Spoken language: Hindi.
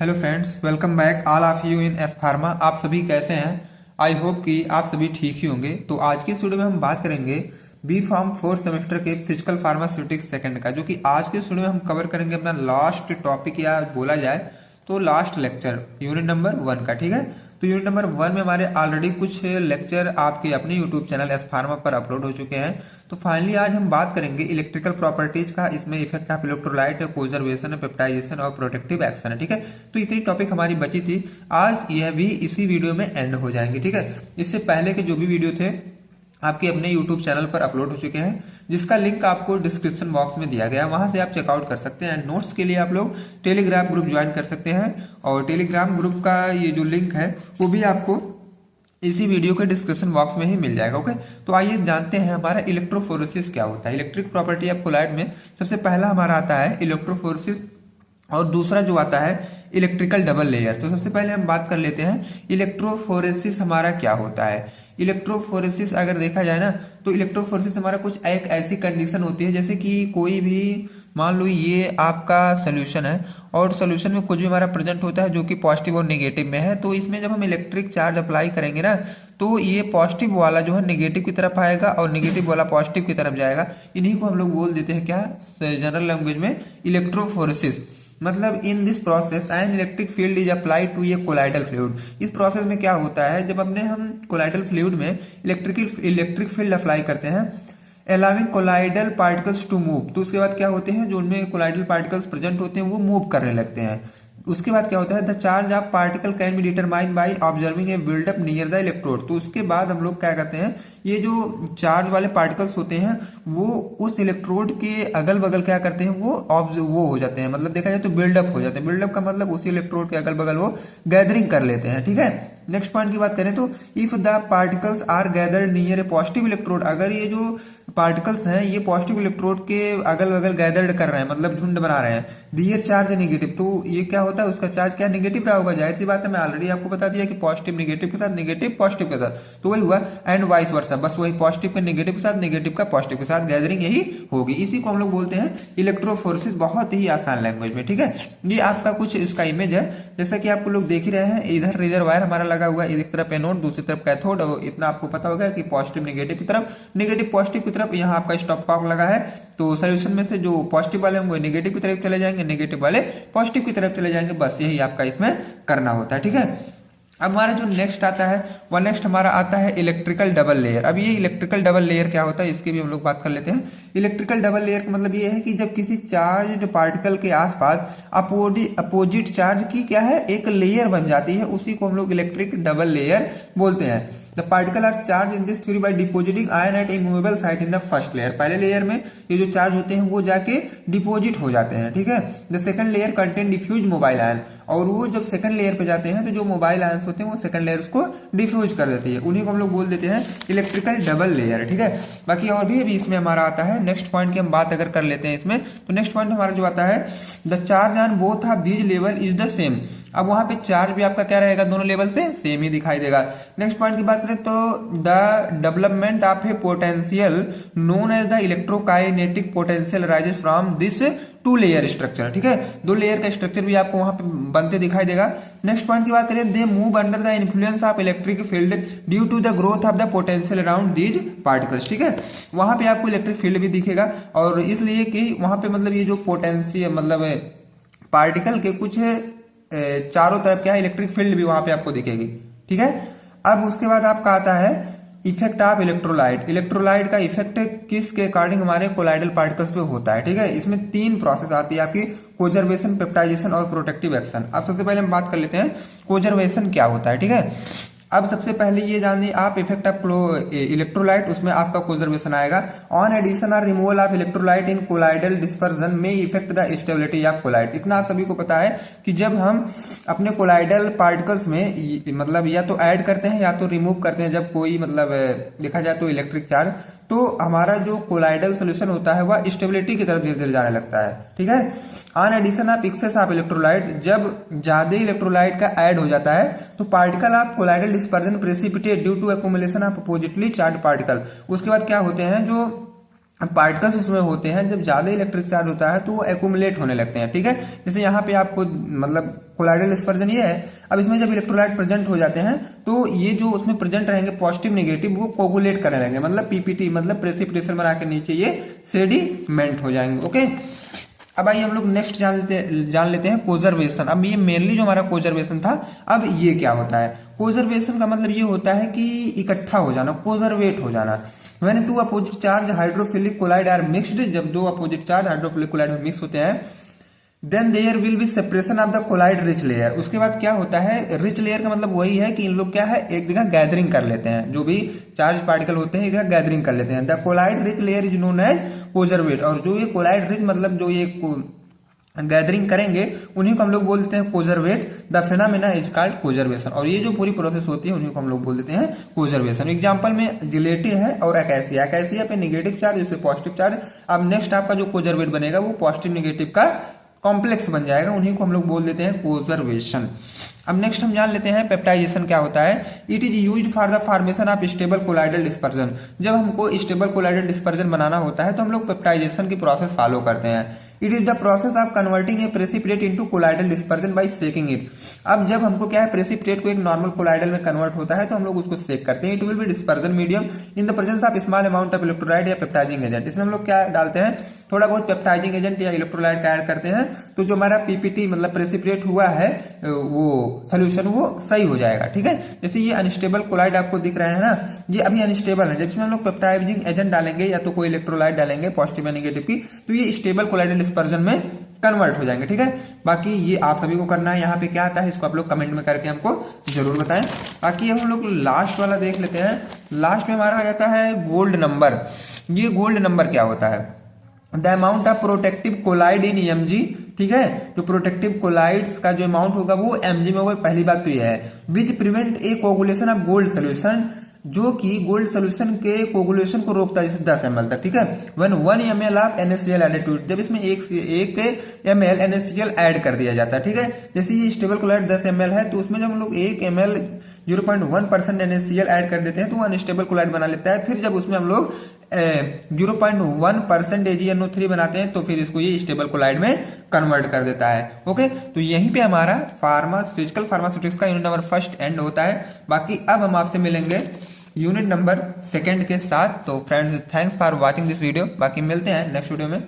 Hello friends, welcome back all of you in S pharma. आप सभी कैसे हैं? आई होप कि आप सभी ठीक ही होंगे। तो आज की इस वीडियो में हम बात करेंगे बी फार्म फोर्थ सेमेस्टर के फिजिकल फार्मास्यूटिक्स सेकंड का, जो कि आज के इस वीडियो में हम कवर करेंगे अपना लास्ट टॉपिक, या बोला जाए तो लास्ट लेक्चर यूनिट नंबर 1 का। ठीक है, तो यूनिट नंबर 1 में हमारे ऑलरेडी कुछ लेक्चर आपके अपने यूट्यूब चैनल एस फार्मा पर अपलोड हो चुके हैं। तो फाइनली आज हम बात करेंगे इलेक्ट्रिकल प्रॉपर्टीज का। इसमें इफेक्ट ऑफ इलेक्ट्रोलाइट, कोजर्वेशन, पेप्टाइजेशन और प्रोटेक्टिव एक्शन है। ठीक है, तो इतनी टॉपिक हमारी बची थी, आज यह भी इसी वीडियो में एंड हो जाएंगे। ठीक है, इससे पहले के जो भी वीडियो थे आपके अपने यूट्यूब चैनल पर अपलोड हो चुके हैं, जिसका लिंक आपको डिस्क्रिप्शन बॉक्स में दिया गया है, वहां से आप चेकआउट कर सकते हैं। नोट्स के लिए आप लोग टेलीग्राम ग्रुप ज्वाइन कर सकते हैं, और टेलीग्राम ग्रुप का ये जो लिंक है वो भी आपको इसी वीडियो के डिस्क्रिप्शन बॉक्स में ही मिल जाएगा। ओके, तो आइए जानते हैं हमारा इलेक्ट्रोफोरेसिस क्या होता है। इलेक्ट्रिक प्रॉपर्टी ऑफ कोलाइड में सबसे पहला हमारा आता है इलेक्ट्रोफोरेसिस, और दूसरा जो आता है इलेक्ट्रिकल डबल लेयर। तो सबसे पहले हम बात कर लेते हैं इलेक्ट्रोफोरेसिस हमारा क्या होता है। इलेक्ट्रोफोरेसिस अगर देखा जाए ना, तो इलेक्ट्रोफोरेसिस हमारा कुछ एक ऐसी कंडीशन होती है, जैसे कि कोई भी मान लो ये आपका सोल्यूशन है, और सोल्यूशन में कुछ भी हमारा प्रेजेंट होता है जो कि पॉजिटिव और नेगेटिव में है। तो इसमें जब हम इलेक्ट्रिक चार्ज अप्लाई करेंगे ना, तो ये पॉजिटिव वाला जो है नेगेटिव की तरफ आएगा और नेगेटिव वाला पॉजिटिव की तरफ जाएगा। इन्हीं को हम लोग बोल देते हैं क्या, जनरल लैंग्वेज में इलेक्ट्रोफोरेसिस। मतलब in this process an electric field is applied to a colloidal fluid. इस प्रोसेस में क्या होता है, जब अपने हम कोलाइडल फ्लूइड में इलेक्ट्रिक फील्ड अप्लाई करते हैं, allowing colloidal particles to move, तो उसके बाद क्या होते हैं, जो उनमें कोलाइडल पार्टिकल्स प्रेजेंट होते हैं वो मूव करने लगते हैं। उसके बाद क्या होता है, the charge of particle can be determined by observing a buildup near the electrode. तो उसके बाद हम लोग क्या करते हैं, ये जो चार्ज वाले पार्टिकल्स होते हैं वो उस इलेक्ट्रोड के अगल बगल क्या करते हैं, वो हो जाते हैं, मतलब देखा जाए तो बिल्डअप हो जाते हैं। बिल्डअप का मतलब उसी इलेक्ट्रोड के अगल बगल वो गैदरिंग कर लेते हैं। ठीक है, नेक्स्ट पॉइंट की बात करें तो if the particles are gathered near a positive electrode, अगर ये जो पार्टिकल्स हैं ये पॉजिटिव इलेक्ट्रोड के अगल बगल गैदर्ड कर रहे हैं, मतलब झुंड बना रहे हैं, दियर चार्ज नेगेटिव, तो ये क्या होता है, उसका चार्ज क्या नेगेटिव रहा होगा। जाहिर सी बात है, मैं ऑलरेडी आपको बता दिया कि पॉजिटिव नेगेटिव के साथ, नेगेटिव पॉजिटिव के साथ, तो वही हुआ। एंड वाइस वर्सा, बस वही पॉजिटिव के नेगेटिव के साथ, नेगेटिव का पॉजिटिव के साथ गैदरिंग यही होगी। इसी को हम लोग बोलते हैं इलेक्ट्रोफोरेसिस, बहुत ही आसान लैंग्वेज में। ठीक है, ये आपका कुछ इसका इमेज है, जैसा कि आपको लोग देख ही रहे हैं। इधर रेजर वायर हमारा लगा हुआ है, एक तरफ एनोड दूसरी तरफ कैथोड, और इतना आपको पता होगा कि पॉजिटिव नेगेटिव की तरफ, नेगेटिव पॉजिटिव की तरफ यहाँ आपका स्टॉप कॉक लगा है। तो सोल्यूशन में से जो पॉजिटिव वाले होंगे नेगेटिव की तरफ चले जाएंगे, नेगेटिव वाले पॉजिटिव की तरफ चले जाएंगे, बस यही आपका इसमें करना होता है। ठीक है, अब हमारा जो नेक्स्ट आता है वह नेक्स्ट हमारा आता है इलेक्ट्रिकल डबल लेयर। अब ये इलेक्ट्रिकल डबल लेयर क्या होता है, इसकी भी हम लोग बात कर लेते हैं। इलेक्ट्रिकल डबल लेयर का मतलब ये है कि जब किसी चार्ज पार्टिकल के आसपास अपोजिट चार्ज की क्या है, एक लेयर बन जाती है, उसी को हम लोग इलेक्ट्रिक डबल लेयर बोलते हैं। The particle are charge in this theory by depositing ion at immovable site in the first layer. पहले लेयर में ये जो चार्ज होते हैं वो जाके डिपोजिट हो जाते हैं। ठीक है, the second layer contain diffuse mobile ion, और वो जब सेकंड लेयर पे जाते हैं तो जो मोबाइल आयंस होते हैं वो सेकंड लेयर उसको डिफ्यूज कर देती है, उन्हीं को हम लोग बोल देते हैं इलेक्ट्रिकल डबल लेयर। ठीक है, बाकी और भी अभी इसमें हमारा आता है। नेक्स्ट पॉइंट की हम बात अगर कर लेते हैं इसमें, तो नेक्स्ट पॉइंट हमारा जो आता है, the charge on both of these level is the same. अब वहां पे चार्ज भी आपका क्या रहेगा, दोनों लेवल पे सेम ही दिखाई देगा। नेक्स्ट पॉइंट की बात करें तो the development of a potential known as the electrokinetic potential rises from this two layer structure. ठीक है, दो लेयर का स्ट्रक्चर भी आपको वहां पे बनते दिखाई देगा। नेक्स्ट पॉइंट की बात करें, they move under the influence of electric field due to the growth of the potential around these particles. ठीक है, वहां पे आपको इलेक्ट्रिक फील्ड भी दिखेगा, और इसलिए कि वहां पे मतलब ये जो पोटेंशियल मतलब पार्टिकल के कुछ चारों तरफ क्या है, इलेक्ट्रिक फील्ड भी वहां पे आपको दिखेगी। ठीक है, अब उसके बाद आपका आता है इफेक्ट ऑफ इलेक्ट्रोलाइट। इलेक्ट्रोलाइट का इफेक्ट किसके अकॉर्डिंग हमारे कोलाइडल पार्टिकल्स पे होता है। ठीक है, इसमें 3 प्रोसेस आती है आपकी, कोजर्वेशन, पेप्टाइजेशन और प्रोटेक्टिव एक्शन। अब सबसे पहले हम बात कर लेते हैं कोजर्वेशन क्या होता है। ठीक है, अब सबसे पहले ये जानिए आप इफेक्ट ऑफ इलेक्ट्रोलाइट, उसमें आपका कोजर्वेशन आएगा। ऑन एडिशन और removal of electrolyte in colloidal dispersion में effect the stability of colloid. इतना आप सभी को पता है कि जब हम अपने कोलाइडल पार्टिकल्स में मतलब या तो ऐड करते हैं या तो रिमूव करते हैं, जब कोई मतलब देखा जाए तो इलेक्ट्रिक चार्ज, तो हमारा जो कोलाइडल सोल्यूशन होता है वह स्टेबिलिटी की तरफ धीरे धीरे जाने लगता है। ठीक है, on addition of excess of electrolyte, जब ज्यादा इलेक्ट्रोलाइट का ऐड हो जाता है तो particle of colloidal dispersion precipitate due to accumulation of oppositely charge particle. उसके बाद क्या होते हैं, जो पार्टिकल्स उसमें होते हैं, जब ज्यादा इलेक्ट्रिक चार्ज होता है तो वो एक्यूमुलेट होने लगते हैं, ठीक है। जैसे यहाँ पे आपको मतलब कोलाइडल डिस्पर्जन ये है। अब इसमें जब इलेक्ट्रोलाइट प्रेजेंट हो जाते हैं तो ये जो उसमें प्रेजेंट रहेंगे पॉजिटिव नेगेटिव, वो कोगुलेट करने लगेंगे, मतलब पीपीटी मतलब प्रेसिपिटेशन बना के नीचे ये सेडिमेंट हो जाएंगे। ओके, अब आइए हम लोग नेक्स्ट जान लेते हैं कोजर्वेशन। अब ये मेनली जो हमारा कोजर्वेशन था, अब ये क्या होता है। कोजर्वेशन का मतलब ये होता है कि इकट्ठा हो जाना, कोजर्वेट हो जाना। When two opposite charge hydrophilic colloid are mixed, जब दो अपोजिट चार्ज हाइड्रोफिलिक कोलाइड में मिक्स होते हैं, then there will be separation of the colloid rich layer. उसके बाद क्या होता है, रिच लेयर का मतलब वही है कि इन लोग क्या है, एक जगह गैदरिंग कर लेते हैं, जो भी चार्ज पार्टिकल होते हैं एक जगह गैदरिंग कर लेते हैं। The colloid rich layer is known as coacervate. और जो ये कोलाइड रिच मतलब जो ये गैदरिंग करेंगे उन्हीं को हम लोग बोल देते हैं coacervate. The phenomena is called coacervation. और ये जो पूरी प्रोसेस होती है उन्हीं को हम लोग बोल देते हैं कोजर्वेशन। एग्जांपल में जिलेटिन है और अकैसिया। अकैसिया पे नेगेटिव चार्ज, इस पे पॉजिटिव चार्ज। अब नेक्स्ट आपका जो कोजर्वेट बनेगा वो पॉजिटिव नेगेटिव का कॉम्प्लेक्स बन जाएगा, उन्हीं को हम लोग बोल देते हैं कोजर्वेशन। अब नेक्स्ट हम जान लेते हैं पेप्टाइजेशन क्या होता है। It is used for the formation of stable colloidal dispersion. जब हमको स्टेबल कोलाइडल डिस्पर्जन बनाना होता है तो हम लोग पेप्टाइजेशन की प्रोसेस फॉलो करते हैं। It is the process of converting a precipitate into colloidal dispersion by shaking it. अब जब हमको क्या है, प्रेसिपिटेट को एक नॉर्मल कोलाइडल में कन्वर्ट होता है तो हम लोग उसको सेक करते हैं। It will be dispersion medium in the presence of small amount of electrolyte या पेप्टाइजिंग एजेंट। इसमें हम लोग क्या डालते हैं, थोड़ा बहुत पेप्टाइजिंग एजेंट या इलेक्ट्रोलाइट ऐड करते हैं, तो जो हमारा पीपीटी मतलब प्रेसिपिटेट हुआ है वो सोल्यूशन वो सही हो जाएगा, ठीक है। जैसे ये अनस्टेबल कोलाइड आपको दिख रहे हैं ना, ये अभी अनस्टेबल है। जब इसमें हम लोग पेप्टाइजिंग एजेंट डालेंगे या तो कोई इलेक्ट्रोलाइट डालेंगे पॉजिटिव या नेगेटिव की, तो ये स्टेबल कोलाइडल डिस्पर्जन में कन्वर्ट हो जाएंगे, ठीक है। बाकी ये आप सभी को करना है। यहाँ पे क्या आता है इसको आप लोग कमेंट में करके हमको जरूर बताएं। बाकी अब हम लोग लास्ट वाला देख लेते हैं। लास्ट में हमारा आ जाता है गोल्ड नंबर। ये गोल्ड नंबर क्या होता है, the amount of protective colloid in mg, ठीक है। जो प्रोटेक्टिव कोलाइड्स का जो अमाउंट होगा वो एमजी में होगा। पहली बात तो ये है which prevent A coagulation of gold solution, जो कि गोल्ड सोल्यूशन के कोगुलेशन को रोकता है, जैसे 10 ml तक, ठीक है। One 1 ml of NaCl added to it, जब इसमें एक ml NaCl ऐड कर दिया जाता है, ठीक है। जैसे ये स्टेबल कोलाइड 10 ml है तो उसमें जब हम लोग 1 ml 0.1% NaCl ऐड कर देते हैं तो वो अनस्टेबल कोलाइड बना लेता है। फिर जब उसमें हम लोग 0.1% AgNO3 बनाते हैं तो फिर इसको ये स्टेबल कोलाइड में कन्वर्ट कर देता है। ओके, तो यहीं पे हमारा फिजिकल फार्मास्यूटिक्स का यूनिट नंबर फर्स्ट एंड होता है। बाकी अब हम आपसे मिलेंगे यूनिट नंबर सेकंड के साथ। तो friends, thanks for watching this video. बाकी मिलते हैं नेक्स्ट वीडियो में।